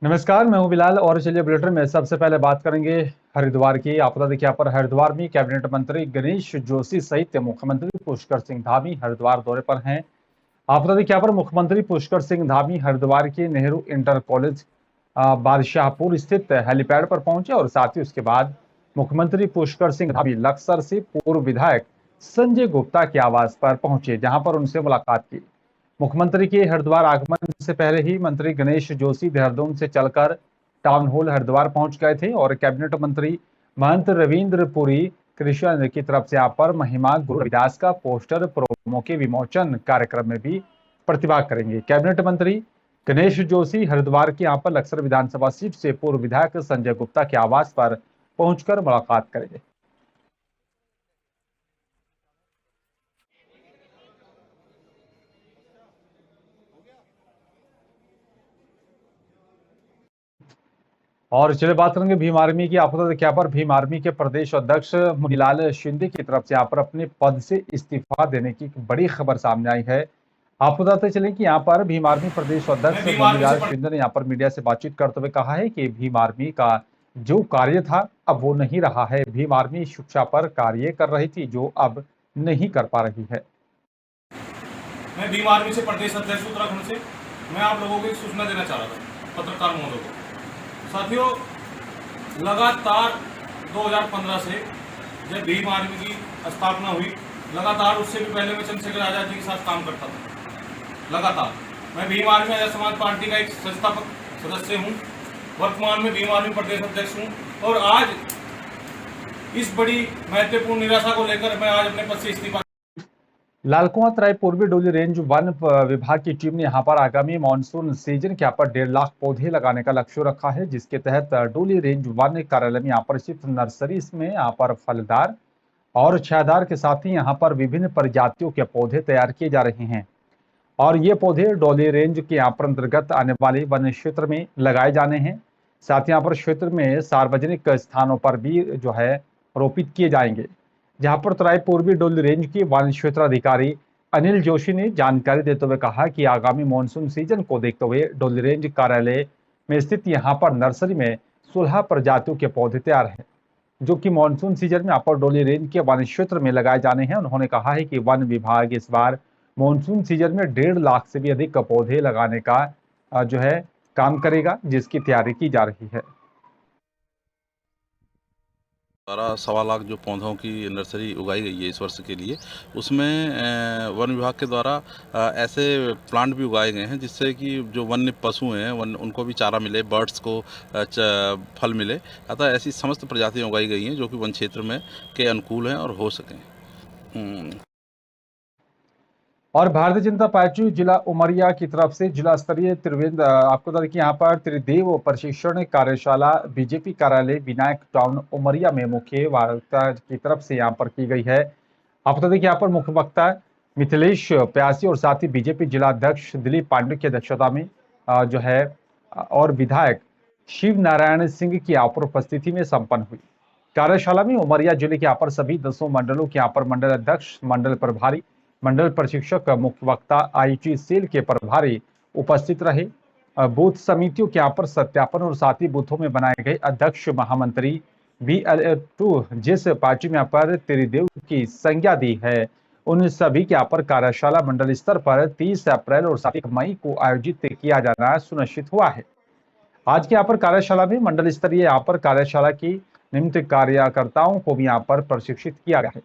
नमस्कार, मैं हूं बिलाल और चलिए बुलेटिन में सबसे पहले बात करेंगे हरिद्वार की। आपदा देखिए पर हरिद्वार में कैबिनेट मंत्री गणेश जोशी सहित मुख्यमंत्री पुष्कर सिंह धामी हरिद्वार दौरे पर हैं। आपदा देखिए पर मुख्यमंत्री पुष्कर सिंह धामी हरिद्वार के नेहरू इंटर कॉलेज बादशाहपुर स्थित हेलीपैड पर पहुंचे और साथ ही उसके बाद मुख्यमंत्री पुष्कर सिंह धामी लक्सर से पूर्व विधायक संजय गुप्ता के आवास पर पहुंचे, जहां पर उनसे मुलाकात की। मुख्यमंत्री के हरिद्वार आगमन से पहले ही मंत्री गणेश जोशी देहरादून से चलकर टाउन हॉल हरिद्वार पहुंच गए थे और कैबिनेट मंत्री महंत रविंद्र पुरी कृष्ण की तरफ से यहाँ पर महिमा गुरु रविदास का पोस्टर प्रोमो के विमोचन कार्यक्रम में भी प्रतिभाग करेंगे। कैबिनेट मंत्री गणेश जोशी हरिद्वार के यहाँ पर लक्सर विधानसभा सीट से पूर्व विधायक संजय गुप्ता के आवास पर पहुंचकर मुलाकात करेंगे। और चलिए बात करेंगे भीम आर्मी की। आपदा क्या पर भीम आर्मी के प्रदेश अध्यक्ष मुनीलाल शिंदे की तरफ से यहाँ पर अपने पद से इस्तीफा देने की बड़ी खबर सामने आई है। आपको बताते चले कि यहाँ पर भीम आर्मी प्रदेश अध्यक्ष मुनीलाल शिंदे ने यहाँ पर मीडिया से बातचीत करते हुए कहा है कि भीम आर्मी का जो कार्य था अब वो नहीं रहा है। भीम आर्मी शिक्षा पर कार्य कर रही थी जो अब नहीं कर पा रही है। मैं भीम आर्मी से प्रदेश अध्यक्ष उत्तराखंड से मैं आप लोगों को एक सूचना देना चाह रहा था, पत्रकार महोदय को। साथियों, लगातार 2015 से जब भीम आर्मी की स्थापना हुई, लगातार उससे भी पहले मैं चंद्रशेखर आजाद जी के साथ काम करता था। लगातार मैं भीम आर्मी आजाद समाज पार्टी का एक संस्थापक सदस्य हूं। वर्तमान में भीम आर्मी प्रदेश अध्यक्ष हूं और आज इस बड़ी महत्वपूर्ण निराशा को लेकर मैं आज अपने पद से इस्तीफा। लालकुआं तराई पूर्वी डोली रेंज वन विभाग की टीम ने यहाँ पर आगामी मानसून सीजन के यहाँ पर 1.5 लाख पौधे लगाने का लक्ष्य रखा है, जिसके तहत डोली रेंज वन कार्यालय में यहाँ पर स्थित नर्सरी में यहाँ पर फलदार और छायादार के साथ ही यहाँ पर विभिन्न प्रजातियों के पौधे तैयार किए जा रहे हैं और ये पौधे डोली रेंज के यहाँ पर अंतर्गत आने वाले वन क्षेत्र में लगाए जाने हैं। साथ ही यहाँ पर क्षेत्र में सार्वजनिक स्थानों पर भी जो है रोपित किए जाएंगे। जहां पर तराई पूर्वी डोली रेंज के वन क्षेत्र अधिकारी अनिल जोशी ने जानकारी देते हुए कहा कि आगामी मानसून सीजन को देखते हुए डोली रेंज कार्यालय में स्थित यहां पर नर्सरी में 16 प्रजातियों के पौधे तैयार हैं, जो कि मानसून सीजन में यहाँ पर डोली रेंज के वन क्षेत्र में लगाए जाने हैं। उन्होंने कहा है कि वन विभाग इस बार मानसून सीजन में 1.5 लाख से भी अधिक पौधे लगाने का जो है काम करेगा, जिसकी तैयारी की जा रही है। 12-1.25 लाख जो पौधों की नर्सरी उगाई गई है इस वर्ष के लिए, उसमें वन विभाग के द्वारा ऐसे प्लांट भी उगाए गए हैं जिससे कि जो वन्य पशु हैं उनको भी चारा मिले, बर्ड्स को फल मिले। अतः ऐसी समस्त प्रजातियां उगाई गई हैं जो कि वन क्षेत्र में के अनुकूल हैं और हो सकें। और भारतीय जनता पार्टी जिला उमरिया की तरफ से जिला स्तरीय त्रिवेंद्र आपको बता दें कि यहाँ पर त्रिदेव प्रशिक्षण कार्यशाला बीजेपी कार्यालय विनायक टाउन उमरिया में मुख्य वक्ता की तरफ से यहाँ पर की गई है। आपको बता दें कि यहाँ पर मुख्य वक्ता मिथिलेश प्यासी और साथ ही बीजेपी जिला अध्यक्ष दिलीप पांडे की अध्यक्षता में जो है और विधायक शिव नारायण सिंह की यहाँ पर उपस्थिति में संपन्न हुई। कार्यशाला में उमरिया जिले के यहाँ पर सभी 10 मंडलों के यहाँ पर मंडल अध्यक्ष, मंडल प्रभारी, मंडल प्रशिक्षक, मुख्य वक्ता, आईटी सेल के प्रभारी उपस्थित रहे। बूथ समितियों के यहाँ पर सत्यापन और साथ ही बूथों में बनाए गए अध्यक्ष, महामंत्री BL2 जिस पार्टी में यहाँ पर त्रिदेव की संज्ञा दी है, उन सभी के यहाँ पर कार्यशाला मंडल स्तर पर 30 अप्रैल और 7 मई को आयोजित किया जाना सुनिश्चित हुआ है। आज के यहाँ पर कार्यशाला में मंडल स्तरीय यहाँ पर कार्यशाला की निमित्त कार्यकर्ताओं को भी यहाँ पर प्रशिक्षित किया गया है।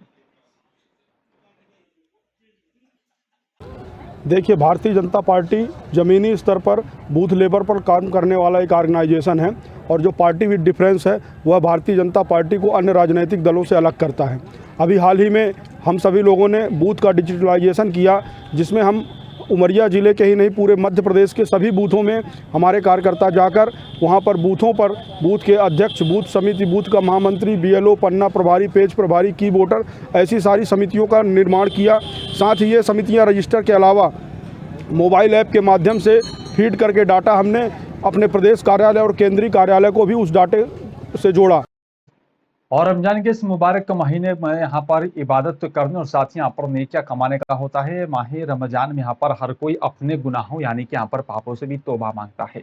देखिए, भारतीय जनता पार्टी ज़मीनी स्तर पर बूथ लेवल पर काम करने वाला एक ऑर्गेनाइजेशन है और जो पार्टी विद डिफरेंस है वह भारतीय जनता पार्टी को अन्य राजनीतिक दलों से अलग करता है। अभी हाल ही में हम सभी लोगों ने बूथ का डिजिटलाइजेशन किया, जिसमें हम उमरिया ज़िले के ही नहीं पूरे मध्य प्रदेश के सभी बूथों में हमारे कार्यकर्ता जाकर वहां पर बूथों पर बूथ के अध्यक्ष, बूथ समिति, बूथ का महामंत्री, BLO, पन्ना प्रभारी, पेज प्रभारी, की वोटर, ऐसी सारी समितियों का निर्माण किया। साथ ही ये समितियां रजिस्टर के अलावा मोबाइल ऐप के माध्यम से फीड करके डाटा हमने अपने प्रदेश कार्यालय और केंद्रीय कार्यालय को भी उस डाटे से जोड़ा। और रमजान के इस मुबारक महीने में यहाँ पर इबादत करने और साथ ही यहाँ पर नेकियां कमाने का होता है। माह रमजान में यहाँ पर हर कोई अपने गुनाहों यानी कि यहाँ पर पापों से भी तौबा मांगता है।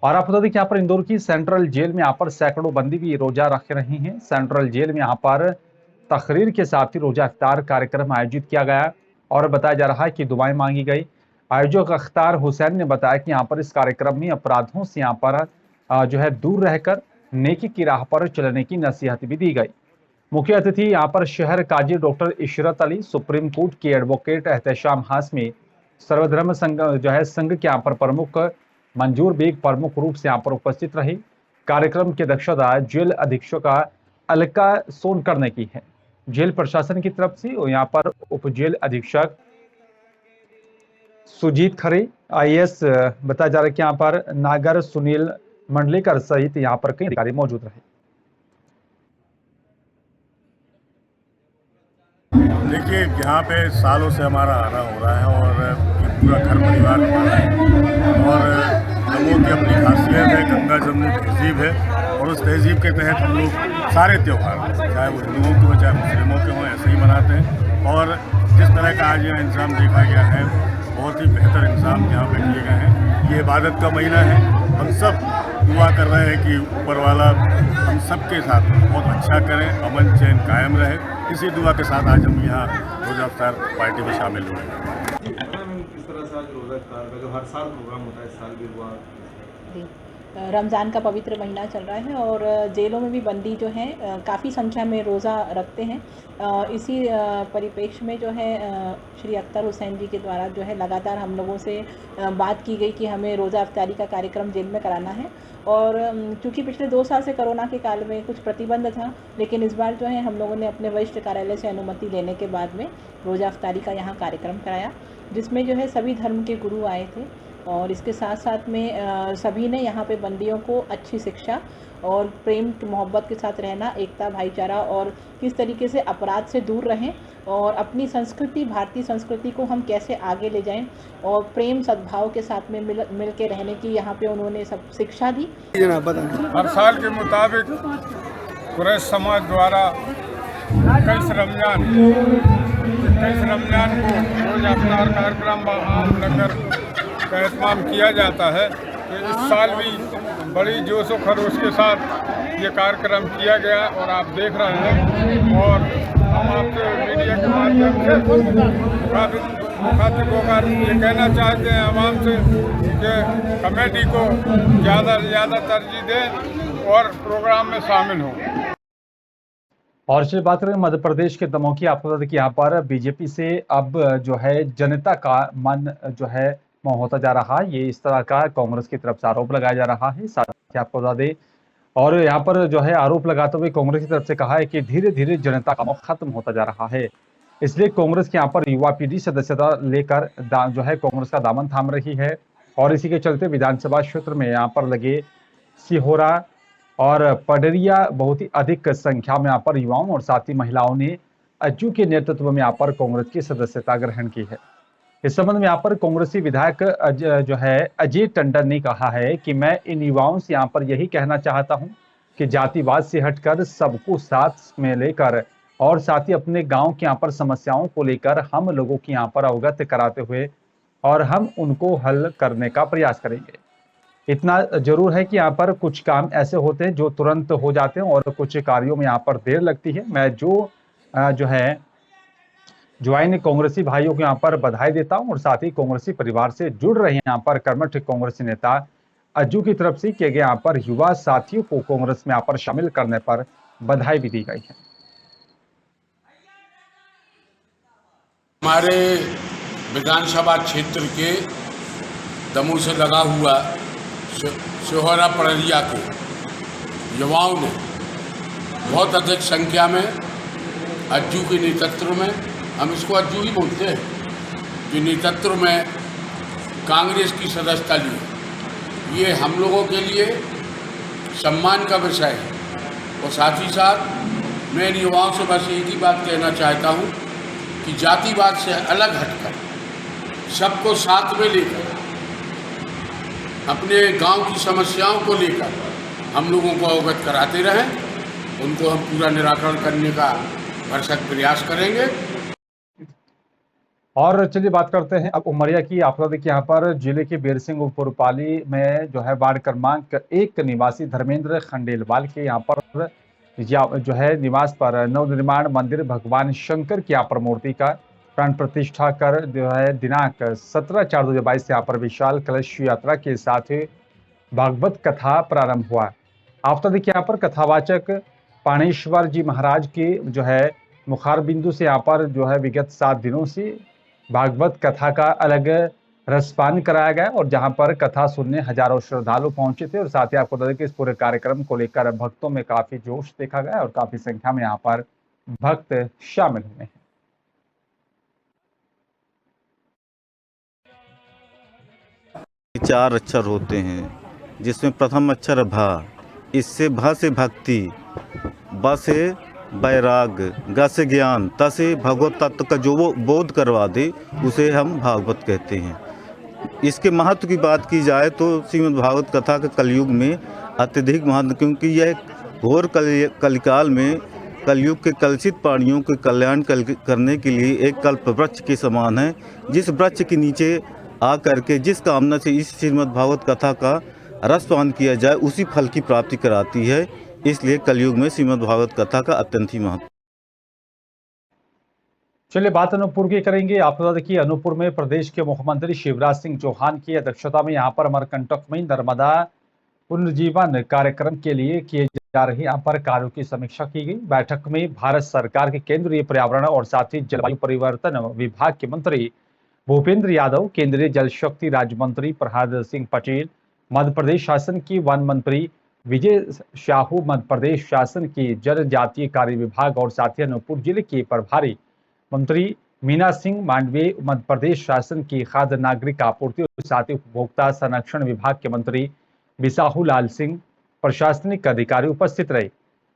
और आप बता दें कि यहाँ पर इंदौर की सेंट्रल जेल में यहाँ पर सैकड़ों बंदी भी रोजा रख रहे हैं। सेंट्रल जेल में यहाँ पर तकरीर के साथ ही रोजा इफ्तार कार्यक्रम आयोजित किया गया और बताया जा रहा है कि दुआएं मांगी गई। आयोजक अख्तार हुसैन ने बताया कि यहाँ पर इस कार्यक्रम में अपराधों से यहाँ पर जो है दूर रहकर नेकी की राह पर चलने की नसीहत भी दी गई। मुख्य अतिथि यहाँ पर शहर काजी doctor Ishrat Ali, supreme court के एडवोकेट एहतशाम हाशमी, सर्वधर्म संघ जो है संघ के यहाँ पर प्रमुख मंजूर बेग प्रमुख रूप से यहाँ पर उपस्थित रही। कार्यक्रम की अध्यक्षता जेल अधीक्षक अलका सोनकर ने की है। जेल प्रशासन की तरफ से यहाँ पर उप जेल अधीक्षक सुजीत खरे, IAS बताया जा रहा है कि यहाँ पर नागर सुनील मंडलेकर सहित यहाँ पर कई अधिकारी मौजूद रहे। देखिए, यहाँ पे सालों से हमारा आना हो रहा है और पूरा घर परिवार हमारा है और लोगों की अपनी खासियत है, गंगा जमुनी तहजीब है और उस तहजीब के तहत हम लोग सारे त्यौहार, चाहे वो हिंदुओं के हों चाहे मुस्लिमों के हों, ऐसे ही मनाते हैं। और जिस तरह का आज यहाँ इंतजाम देखा गया है, बहुत ही बेहतर इंतजाम यहाँ पे किए गए हैं। ये इबादत का महीना है, हम सब दुआ कर रहे हैं कि ऊपर वाला हम सबके साथ बहुत अच्छा करें, अमन चैन कायम रहे। इसी दुआ के साथ आज हम यहाँ रोज़ा इफ्तार पार्टी में शामिल हुए हैं। किस तरह से आज रोज़ा इफ्तार का जो हर साल प्रोग्राम होता है, इस साल भी हुआ? जी, रमज़ान का पवित्र महीना चल रहा है और जेलों में भी बंदी जो हैं काफ़ी संख्या में रोज़ा रखते हैं। इसी परिप्रेक्ष्य में जो है श्री अख्तर हुसैन जी के द्वारा जो है लगातार हम लोगों से बात की गई कि हमें रोज़ा इफ्तारी का कार्यक्रम जेल में कराना है। और चूँकि पिछले 2 साल से कोरोना के काल में कुछ प्रतिबंध था, लेकिन इस बार जो है हम लोगों ने अपने वरिष्ठ कार्यालय से अनुमति लेने के बाद में रोज़ा इफ्तारी का यहाँ कार्यक्रम कराया, जिसमें जो है सभी धर्म के गुरु आए थे और इसके साथ साथ में सभी ने यहाँ पे बंदियों को अच्छी शिक्षा और प्रेम मोहब्बत के साथ रहना, एकता, भाईचारा और किस तरीके से अपराध से दूर रहें और अपनी संस्कृति, भारतीय संस्कृति को हम कैसे आगे ले जाएं और प्रेम सद्भाव के साथ में मिल के रहने की यहाँ पे उन्होंने सब शिक्षा दी। हर साल के मुताबिक कुरैश समाज द्वारा 21 रमज़ान को रोज़ा इफ्तार कार्यक्रम आम नगर का एहतमाम किया जाता है। तो इस साल भी बड़ी जोश और खरोश के साथ ये कार्यक्रम किया गया और आप देख रहे हैं। और हम आपसे मीडिया के माध्यम से मुखातिब होकर ये कहना चाहते हैं आवाम से कि कमेटी को ज़्यादा से ज़्यादा तरजीह दें और प्रोग्राम में शामिल हों। और चलिए बात करें मध्य प्रदेश के दमोह की। आपको बता दें कि यहाँ पर बीजेपी से अब जो है जनता का मन जो है मोह होता जा रहा है, ये इस तरह का कांग्रेस की तरफ से आरोप लगाया जा रहा है। साथ ही आपको बता दें और यहाँ पर जो है आरोप लगाते हुए कांग्रेस की तरफ से कहा है कि धीरे धीरे जनता का मोह खत्म होता जा रहा है, इसलिए कांग्रेस की यहाँ पर युवा पीढ़ी सदस्यता लेकर जो है कांग्रेस का दामन थाम रही है। और इसी के चलते विधानसभा क्षेत्र में यहाँ पर लगे सिहोरा और पडरिया बहुत ही अधिक संख्या में यहाँ पर युवाओं और साथ ही महिलाओं ने अज्जू के नेतृत्व में यहाँ पर कांग्रेस की सदस्यता ग्रहण की है। इस संबंध में यहाँ पर कांग्रेसी विधायक जो है अजय टंडन ने कहा है कि मैं इन युवाओं से यहाँ पर यही कहना चाहता हूँ कि जातिवाद से हटकर सबको साथ में लेकर और साथ ही अपने गांव के यहाँ पर समस्याओं को लेकर हम लोगों की यहाँ पर अवगत कराते हुए और हम उनको हल करने का प्रयास करेंगे। इतना जरूर है कि यहाँ पर कुछ काम ऐसे होते हैं जो तुरंत हो जाते हैं और कुछ कार्यों में यहाँ पर देर लगती है। मैं जो है ज्वाइन कांग्रेसी भाइयों को यहाँ पर बधाई देता हूँ और साथ ही कांग्रेसी परिवार से जुड़ रहे हैं यहाँ पर कर्मठ कांग्रेसी नेता अज्जू की तरफ से किए गए यहाँ पर युवा साथियों को कांग्रेस में यहाँ पर शामिल करने पर बधाई भी दी गई है। हमारे विधानसभा क्षेत्र के दमोह से लगा हुआ सिहोरा पडरिया के युवाओं ने बहुत अधिक संख्या में अज्जू के नेतृत्व में, हम इसको अज्जू ही बोलते हैं, कि नेतृत्व में कांग्रेस की सदस्यता ली। ये हम लोगों के लिए सम्मान का विषय है। और साथ ही साथ मैं इन युवाओं से बस एक ही बात कहना चाहता हूँ कि जातिवाद से अलग हटकर सबको साथ में लेकर अपने गांव की समस्याओं को लेकर हम लोगों को अवगत कराते रहें, उनको हम पूरा निराकरण करने का भरसक प्रयास करेंगे। और चलिए बात करते हैं अब उमरिया की। आपको देखिए यहाँ पर जिले के बीरसिंहपुरपाली में जो है वार्ड क्रमांक 1 निवासी धर्मेंद्र खंडेलवाल के यहाँ पर जो है निवास पर नवनिर्माण मंदिर भगवान शंकर की यहाँ पर मूर्ति का प्राण प्रतिष्ठा कर जो है दिनांक 17/4/2022 यहाँ पर विशाल कलश यात्रा के साथ भागवत कथा प्रारंभ हुआ। आपको देखिए यहाँ पर कथावाचक पाणेश्वर जी महाराज के जो है मुखार बिंदु से यहाँ पर जो है विगत 7 दिनों से भागवत कथा का अलग रसपान कराया गया और जहां पर कथा सुनने हजारों श्रद्धालु पहुंचे थे। और साथ ही आपको बता दें कि इस पूरे कार्यक्रम को लेकर भक्तों में काफी जोश देखा गया और काफी संख्या में यहां पर भक्त शामिल हुए हैं। चार अक्षर होते हैं जिसमें प्रथम अक्षर है भा। इससे भा से भक्ति, ब से वैराग, ग से ज्ञान, त से भगवत तत्व का जो वो बोध करवा दे उसे हम भागवत कहते हैं। इसके महत्व की बात की जाए तो श्रीमद् भागवत कथा के कलयुग में अत्यधिक महत्व, क्योंकि यह घोर कलिकाल में कलयुग के कलुषित प्राणियों के कल्याण करने के लिए एक कल्प वृक्ष के समान है, जिस वृक्ष के नीचे आ करके जिस कामना से इस श्रीमद् भागवत कथा का रसपान किया जाए उसी फल की प्राप्ति कराती है। इसलिए कलयुग में श्रीमद् भागवत कथा का अत्यंत ही महत्व। चलिए बात अनूपपुर की करेंगे। आपको बता दें कि अनूपपुर में प्रदेश के मुख्यमंत्री शिवराज सिंह चौहान की अध्यक्षता में यहाँ पर अमरकंटक में नर्मदा पुनर्जीवन कार्यक्रम के लिए किए जा रहे यहाँ पर कार्यों की समीक्षा की गई। बैठक में भारत सरकार के केंद्रीय पर्यावरण और साथ ही जलवायु परिवर्तन विभाग के मंत्री भूपेंद्र यादव, केंद्रीय जल शक्ति राज्य मंत्री प्रहलाद सिंह पटेल, मध्य प्रदेश शासन की वन मंत्री विजय शाहू, मध्य प्रदेश शासन की जनजातीय कार्य विभाग और साथ ही अनूपपुर जिले के प्रभारी मंत्री मीना सिंह मांडवे, मध्य प्रदेश शासन की खाद्य नागरिक आपूर्ति और साथ ही उपभोक्ता संरक्षण विभाग के मंत्री बिसाहू लाल सिंह, प्रशासनिक अधिकारी उपस्थित रहे।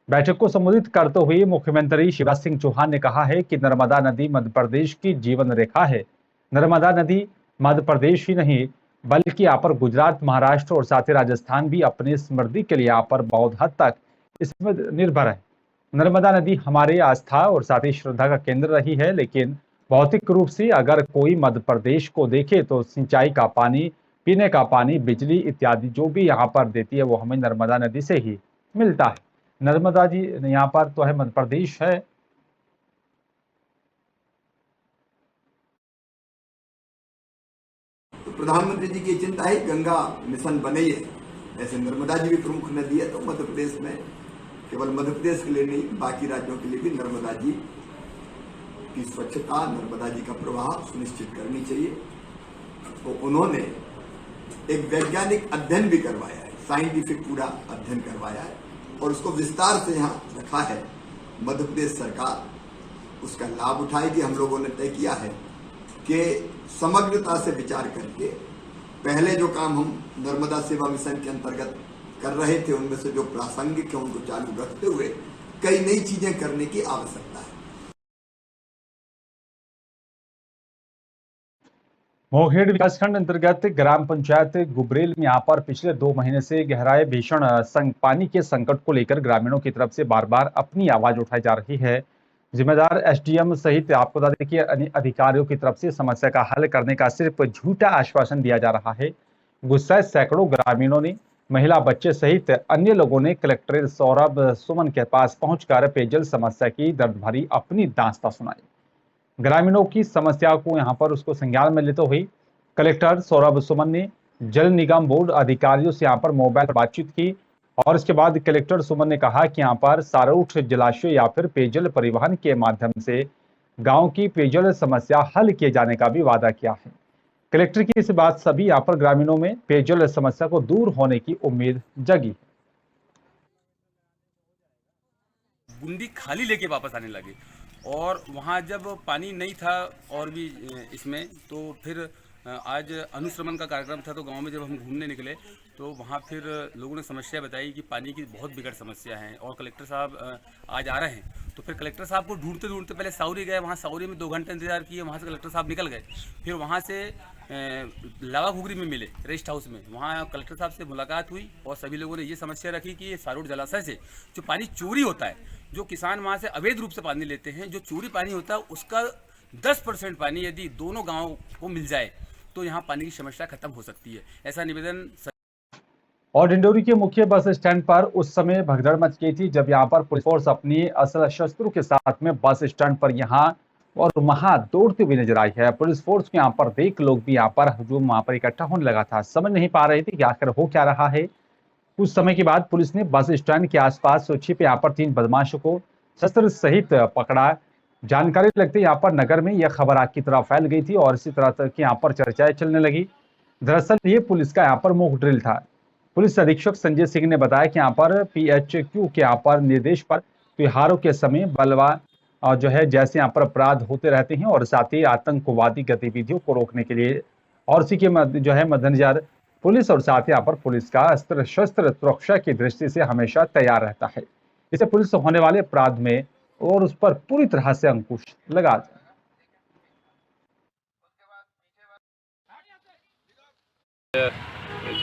बैठक को संबोधित करते हुए मुख्यमंत्री शिवराज सिंह चौहान ने कहा है कि नर्मदा नदी मध्य प्रदेश की जीवन रेखा है। नर्मदा नदी मध्य प्रदेश ही नहीं बल्कि यहाँ पर गुजरात, महाराष्ट्र और साथ ही राजस्थान भी अपनी समृद्धि के लिए यहाँ पर बहुत हद तक इसमें निर्भर है। नर्मदा नदी हमारे आस्था और साथ ही श्रद्धा का केंद्र रही है, लेकिन भौतिक रूप से अगर कोई मध्य प्रदेश को देखे तो सिंचाई का पानी, पीने का पानी, बिजली इत्यादि जो भी यहाँ पर देती है वो हमें नर्मदा नदी से ही मिलता है। नर्मदा जी यहाँ पर तो है, मध्य प्रदेश है। प्रधानमंत्री जी की चिंता है गंगा मिशन बने, ऐसे नर्मदा जी भी प्रमुख नदी है, तो मध्य प्रदेश में केवल मध्य प्रदेश के लिए नहीं बाकी राज्यों के लिए भी नर्मदा जी की स्वच्छता, नर्मदा जी का प्रवाह सुनिश्चित करनी चाहिए। तो उन्होंने एक वैज्ञानिक अध्ययन भी करवाया है, साइंटिफिक पूरा अध्ययन करवाया है और उसको विस्तार से यहाँ रखा है। मध्य प्रदेश सरकार उसका लाभ उठाएगी। हम लोगों ने तय किया है कि समग्रता से विचार करके पहले जो काम हम नर्मदा सेवा मिशन के अंतर्गत कर रहे थे उनमें से जो प्रासंगिक है उनको चालू रखते हुए कई नई चीजें करने की आवश्यकता है। मोहेड़ विकासखंड अंतर्गत ग्राम पंचायत गुबरेल में यहाँ पर पिछले 2 महीने से गहराए भीषण पानी के संकट को लेकर ग्रामीणों की तरफ से बार बार अपनी आवाज उठाई जा रही है। जिम्मेदार एसडीएम सहित आपको बता दें कि अधिकारियों की तरफ से समस्या का हल करने का सिर्फ झूठा आश्वासन दिया जा रहा है। गुस्साए सैकड़ों ग्रामीणों ने, महिला, बच्चे सहित अन्य लोगों ने कलेक्टर सौरभ सुमन के पास पहुंचकर पेयजल समस्या की दर्द भरी अपनी दास्तां सुनाई। ग्रामीणों की समस्या को यहां पर उसको संज्ञान में लेते हुए कलेक्टर सौरभ सुमन ने जल निगम बोर्ड अधिकारियों से यहां पर मोबाइल पर बातचीत की और इसके बाद कलेक्टर सुमन ने कहा कि यहाँ पर सारूठ जलाशय या फिर पेयजल परिवहन के माध्यम से गांव की पेयजल समस्या हल किए जाने का भी वादा किया है। कलेक्टर की इस बात सभी यहाँ पर ग्रामीणों में पेयजल समस्या को दूर होने की उम्मीद जगी। बूंदी खाली लेके वापस आने लगे और वहाँ जब पानी नहीं था और भी इसमें, तो फिर आज अनुश्रवण का कार्यक्रम था, तो गांव में जब हम घूमने निकले तो वहाँ फिर लोगों ने समस्या बताई कि पानी की बहुत बिगड़ समस्या है और कलेक्टर साहब आज आ रहे हैं। तो फिर कलेक्टर साहब को ढूंढते ढूंढते पहले साउरी गए, वहाँ साउरी में 2 घंटे इंतजार किए, वहाँ से कलेक्टर साहब निकल गए। फिर वहाँ से लावा घुगरी में मिले, रेस्ट हाउस में, वहाँ कलेक्टर साहब से मुलाकात हुई और सभी लोगों ने ये समस्या रखी कि ये सारूठ जलाशय से जो पानी चोरी होता है, जो किसान वहाँ से अवैध रूप से पानी लेते हैं, जो चोरी पानी होता है उसका 10% पानी यदि दोनों गाँव को मिल जाए तो यहाँ पानी की समस्या खत्म हो सकती है। ऐसा निवेदन। और डिंडोरी के मुख्य बस स्टैंड पर उस समय भगदड़ मच गई थी जब यहाँ पर पुलिस फोर्स अपनी असला शस्त्रों के साथ में बस स्टैंड पर यहाँ और वहां दौड़ती हुई नजर आई है। पुलिस फोर्स के यहाँ पर देख लोग भी यहाँ पर हजूम वहां पर इकट्ठा होने लगा था। समझ नहीं पा रहे थे कि आखिर हो क्या रहा है। कुछ समय के बाद पुलिस ने बस स्टैंड के आसपास छिपे यहाँ पर 3 बदमाशों को शस्त्र सहित पकड़ा। जानकारी लगते यहाँ पर नगर में यह खबर आग की तरह फैल गई थी और इसी तरह की यहाँ पर चर्चाएं चलने लगी। दरअसल ये पुलिस का यहाँ पर मॉक ड्रिल था। पुलिस अधीक्षक संजय सिंह ने बताया कि यहाँ पर PHQ के यहाँ पर निर्देश पर त्योहारों के समय बलवा और जो है जैसे यहाँ पर अपराध होते रहते हैं और साथ ही आतंकवादी गतिविधियों को रोकने के लिए और इसी के जो है मद्देनजर पुलिस और साथ ही यहाँ पर पुलिस का अस्त्र शस्त्र सुरक्षा की दृष्टि से हमेशा तैयार रहता है। इससे पुलिस होने वाले अपराध में और उस पर पूरी तरह से अंकुश लगा जाए।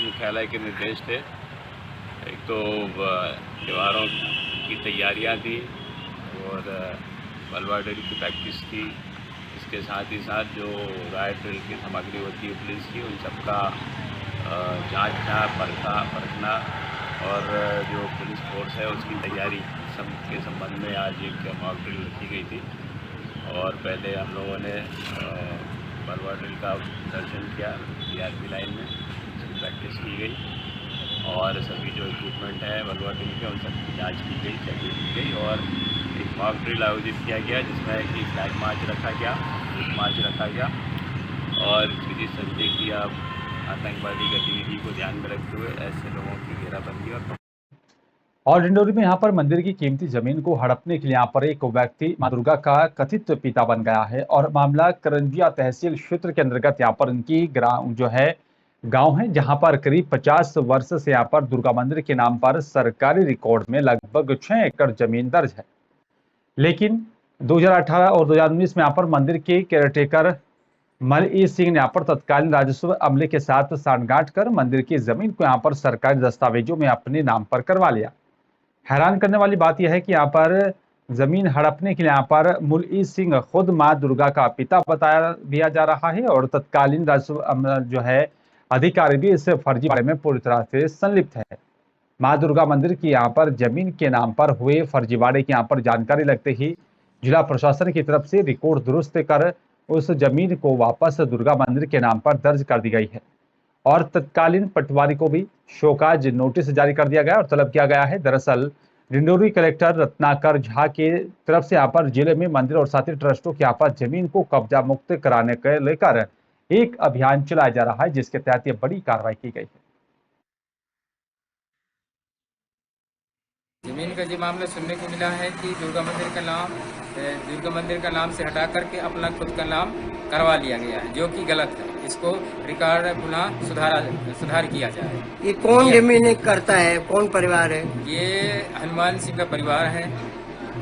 मुख्यालय के निर्देश थे। एक तो त्योहारों की तैयारियां थी और बलवा ड्रिल की प्रैक्टिस थी। इसके साथ ही साथ जो राइट ड्रिल की सामग्री होती है पुलिस की उन सबका जांचना परखना और जो पुलिस फोर्स है उसकी तैयारी सब के संबंध में आज एक मॉक ड्रिल रखी गई थी। और पहले हम लोगों ने बलवा ड्रिल का दर्शन किया DRP लाइन में, प्रैक्टिस की गई और सभी जो इक्विपमेंट है बलवा ड्रिल के उन सबकी जांच की गई, चेकिंग की गई और एक मॉक ड्रिल आयोजित किया गया जिसमें कि फ्लैग मार्च रखा गया, रूट मार्च रखा गया और किसी संदिग्ध या आतंकवादी गतिविधि को ध्यान में रखते हुए ऐसे लोगों की घेराबंदी और डिंडोरी में यहाँ पर मंदिर की कीमती जमीन को हड़पने के लिए यहाँ पर एक व्यक्ति मां दुर्गा का कथित पिता बन गया है और मामला करंजिया तहसील क्षेत्र के अंतर्गत यहाँ पर इनकी जो है गांव है जहां पर करीब 50 वर्ष से यहाँ पर दुर्गा मंदिर के नाम पर सरकारी रिकॉर्ड में लगभग 6 एकड़ जमीन दर्ज है। लेकिन 2018 और 2019 में यहाँ पर मंदिर के केयरटेकर मलई सिंह ने यहाँ पर तत्कालीन राजस्व अमले के साथ सांठगांठ कर मंदिर की जमीन को यहाँ पर सरकारी दस्तावेजों में अपने नाम पर करवा लिया। हैरान करने वाली बात यह है कि यहाँ पर जमीन हड़पने के लिए यहाँ पर मलई सिंह खुद मां दुर्गा का पिता बताया दिया जा रहा है और तत्कालीन राजस्व जो है अधिकारी भी इस फर्जीवाड़े में पूरी तरह से संलिप्त है। मां दुर्गा मंदिर की यहाँ पर जमीन के नाम पर हुए फर्जीवाड़े की यहाँ पर जानकारी लगते ही जिला प्रशासन की तरफ से रिकॉर्ड दुरुस्त कर उस जमीन को वापस दुर्गा मंदिर के नाम पर दर्ज कर दी गई है और तत्कालीन पटवारी को भी शोकाज नोटिस जारी कर दिया गया और तलब किया गया है। दरअसल डिंडोरी कलेक्टर रत्नाकर झा के तरफ से यहाँ पर जिले में मंदिर और साथ ही ट्रस्टों की यहाँ पर जमीन को कब्जा मुक्त कराने के लेकर एक अभियान चलाया जा रहा है जिसके तहत ये बड़ी कार्रवाई की गई है। जमीन का जो मामला सुनने को मिला है कि दुर्गा मंदिर का नाम से हटा करके अपना खुद का नाम करवा लिया गया है जो कि गलत है। इसको रिकॉर्ड पुनः सुधार किया जाए। ये कौन जमीन करता है, कौन परिवार है? ये हनुमान सिंह का परिवार है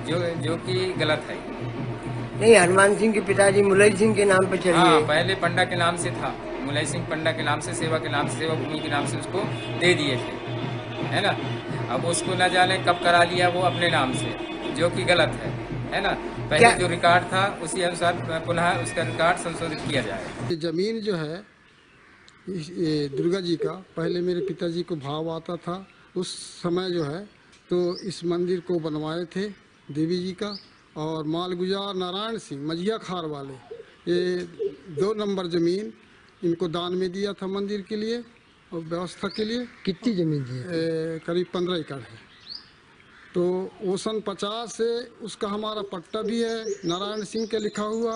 जो कि गलत है। नहीं, हनुमान सिंह के पिताजी मुलई सिंह के नाम पे चली है। हाँ, पहले पंडा के नाम से था, मुलई सिंह पंडा के नाम से, सेवा के नाम से, सेवा भूमि के नाम से उसको दे दिए थे, है ना। अब उसको न जाने कब करा लिया वो अपने नाम से, जो कि गलत है ना। पहले जो रिकॉर्ड था उसी अनुसार पुनः उसका रिकॉर्ड संशोधित किया जाए। जमीन जो है ये दुर्गा जी का पहले मेरे पिताजी को भाव आता था उस समय जो है, तो इस मंदिर को बनवाए थे देवी जी का और मालगुजार नारायण सिंह मजिया खार वाले ये 2 नंबर जमीन इनको दान में दिया था मंदिर के लिए और व्यवस्था के लिए। कितनी जमीन थी? करीब 15 एकड़ है। तो वो सन 50 से उसका हमारा पट्टा भी है नारायण सिंह के लिखा हुआ,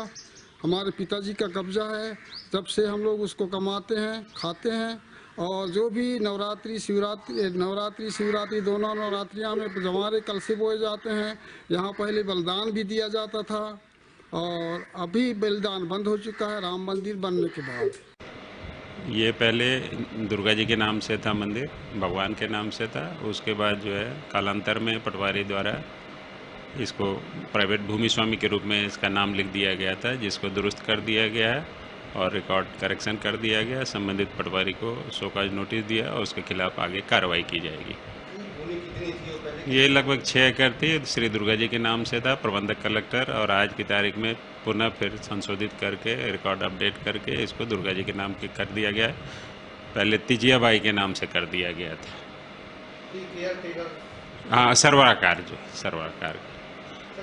हमारे पिताजी का कब्जा है। तब से हम लोग उसको कमाते हैं, खाते हैं और जो भी नवरात्रि शिवरात्रि दोनों नवरात्रियाँ में जवारे कलसे बोए जाते हैं। यहाँ पहले बलिदान भी दिया जाता था और अभी बलिदान बंद हो चुका है राम मंदिर बनने के बाद। ये पहले दुर्गा जी के नाम से था मंदिर, भगवान के नाम से था। उसके बाद जो है कालांतर में पटवारी द्वारा इसको प्राइवेट भूमि स्वामी के रूप में इसका नाम लिख दिया गया था, जिसको दुरुस्त कर दिया गया है और रिकॉर्ड करेक्शन कर दिया गया। संबंधित पटवारी को शोकाज नोटिस दिया और उसके खिलाफ आगे कार्रवाई की जाएगी। ये लगभग 6 एकड़ थी, श्री दुर्गा जी के नाम से था, प्रबंधक कलेक्टर, और आज की तारीख में पुनः फिर संशोधित करके रिकॉर्ड अपडेट करके इसको दुर्गा जी के नाम के कर दिया गया है। पहले तिजिया बाई के नाम से कर दिया गया था। हाँ, सर्वराकार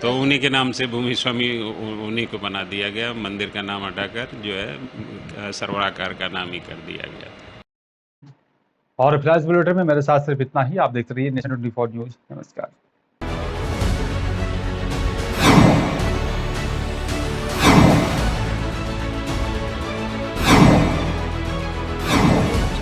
तो उन्हीं के नाम से भूमि स्वामी उन्हीं को बना दिया गया। मंदिर का नाम हटाकर जो है सर्वराकार का नाम ही कर दिया गया। और फ्लैश बुलेटिन में मेरे साथ सिर्फ इतना ही। आप देखते रहिए नेशन 24 न्यूज। नमस्कार।